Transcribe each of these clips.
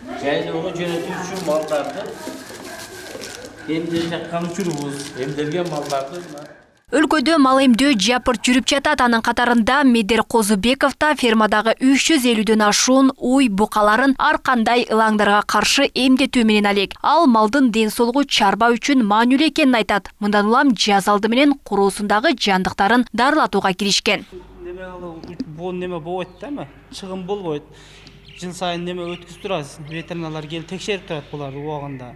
Жайлауға жөнөтүү үчүн малдарды эмдеп жаткан учурубуз, эмделген малдарды. Өлкөдө мал эмдөө жапырт жүрүп жатат. Анын катарында Медер Козубеков да фермадагы 350дөн ашуун уй букаларын ар кандай ылаңдарга каршы эмдетүү менен алек. Ал малдын ден соолугу чарба үчүн маанилүү экенин айтат. Мындан улам жаз алды менен куруусундагы жандыктарын дарылатууга киришкен. Бул неме болбойт да, чыгым болбойт. Жыл сайын неме өткүзүп турабыз. Ветеринарлар келип текшерип турат булар убагында.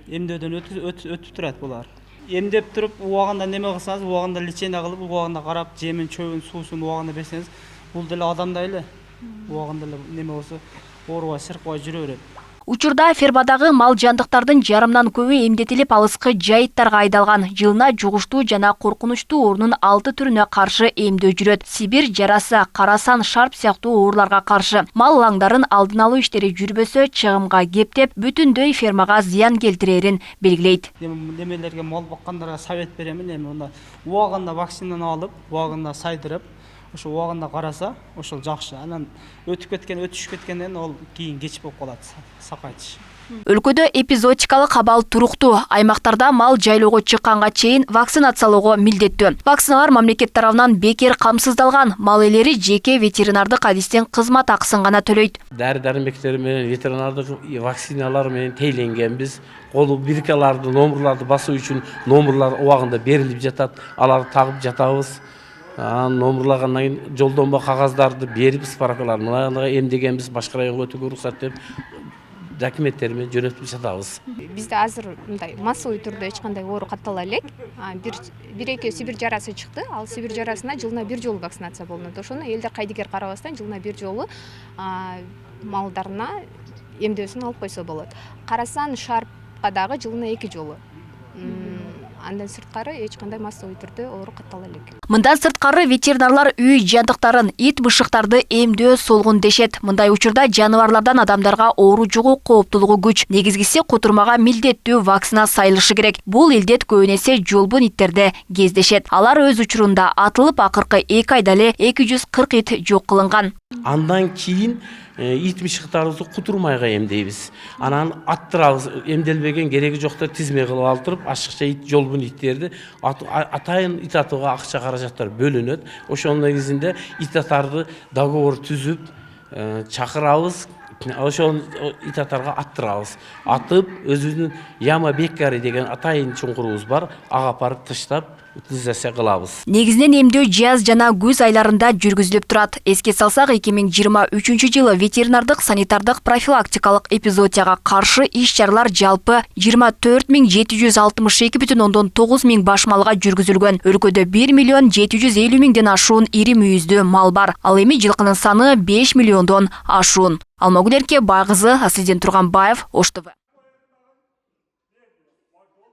Эмдөөдөн өтүп турат булар. Эмдеп туруп, убагында неме кылсаңыз, убагында лечение кылып, убагында карап, жемин, чөбүн, суусун убагында берсеңиз, бул деле адамдай эле. Убагында эле неме болсо, оорубай, сыркыбай жүрө берет. Учурда фермадагы мал жандыктардын жарымдан көбү эмдетилип алыскы жайыттарга айдалган. Жылына жугуштуу жана коркунучтуу оорунун 6 түрүнө каршы эмдөө жүрөт. Сибир жарасы, карасан, шарп сыяктуу ооруларга каршы. Мал ылаңдарын алдын алуу иштери жүрбөсө, чыгымга кептеп, бүтүндөй фермага зыян келтирерин белгилейт. Немелерге мал баккандарга совет беремин, эми убагында вакцинаны алып, убагында сайдырып, ошо убагында караса, ошол жакшы. Анан өтүшүп кеткенден ол кийин кеч болуп калат, сакайтыш. Өлкөдө эпизодикалык абал туруктуу. Аймактарда мал жайлоого чыкканга чейин вакцинациялоого милдеттүү. Вакциналар мамлекет тарабынан бекер камсыздалган. Мал ээлери жеке ветеринардык адистен кызмат акысын гана төлөйт. Дары-дармектер менен ветеринардык вакциналар менен тейленгенбиз. Колу биркаларды, номурларды басуу үчүн номурлар убагында берилип жатат. Аларды тагып жатабыз. Номурлагандан кийин жолдонмо кагаздарды берип, справкаларды мына эмдегенбиз, башка районго өтүүгө уруксат деп документтер менен жөнөтүп жатабыз. Бизде азыр мындай массовый түрдө эч кандай оору каттала элек. Бир-эки сибир жарасы чыкты. Ал сибир жарасына жылына бир жолу вакцинация болунат. Ошону элдер кайдыгер карабастан жылына бир жолу малдарына эмдөөсүн алып койсо болот. Карасан, шарпка дагы жылына 2 жолу. Андан сырткары эч кандай массовый түрдө оору каттала элек. Мындан сырткары ветеринарлар үй жандыктарын, ит бышыктарды эмдөө солгун дешет. Мындай учурда жаныбарлардан адамдарга оору жугуу кооптулугу күч. Негизгиси кутурмага милдеттүү вакцина сайылышы керек. Бул илдет көбүн эсе жолбун иттерде кездешет. Алар өз учурунда атылып, акыркы 2 айда эле 240 ит жок кылынган. Андан кийин ит бышыктарыбызды кутурмайга эмдейбиз. Анан аттырабыз, эмделбеген кереги жоктор тизме кылып алдырып, ашыкча ит, жолбун иттерди атайын ит атууга акча каражаттар бөлүнөт. Ошонун негизинде ит атарды договор түзүп, чакырабыз. Ошол ит атарга аттырабыз. Атып, өзүбүздүн яма беккари деген атайын чуңкурубуз бар. Ага апарып таштап, утилизация кылабыз. Негизинен эмдөө жаз жана күз айларында жүргүзүлүп турат. Эске салсак, 2023-жылы ветеринардык санитардык профилактикалык эпизодияга каршы иш-чаралар жалпы 24762,9 миң баш малга жүргүзүлгөн. Өлкөдө 1,750,000ден ашуун ири мүйүздүү мал бар. Ал эми жылкынын саны 5 миллиондон ашуун. Алмагүл Эрке, Байгызы, Аслиден Турганбаев, Ош ТВ.